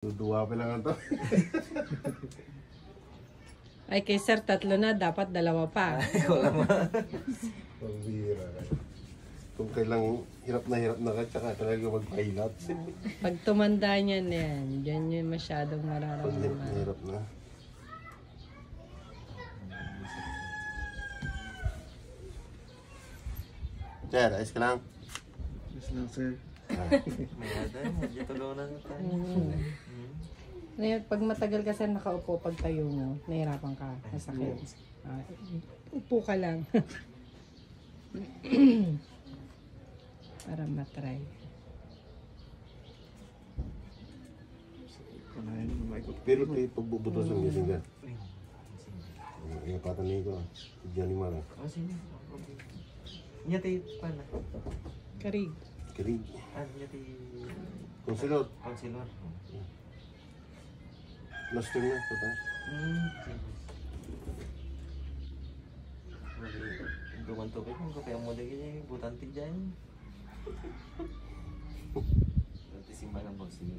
Duwa pa lang ito. Ay, kay sir, 3 na. Dapat 2 pa. Wala mo. Pambira. Kung kailang hirap na ka, tsaka talaga magpahilap. Pag tumanda niyan yan, dyan yun masyadong Pag mararamdaman. hirap na. Sir, ayos ka lang. Yes lang, sir. May aday, medyo tulungan na tayo. Ngayon, pag matagal ka sir nakaupo, pag tayo mo, nahirapan ka, masakit. Upo ka lang. Para matry. Kanayan mo maikot. Pero kayo pagbubutos ang gising ka. Ingapatan niyo ko. Diyan lima lang. Oh, sino? Nyati pala. Karig. Kirig. Nyati Konsilor. konsilor. Last term na. Pata. Gumanto kayo kung kaya mo lagi niya butanti dyan. Nanti simba ng boxing.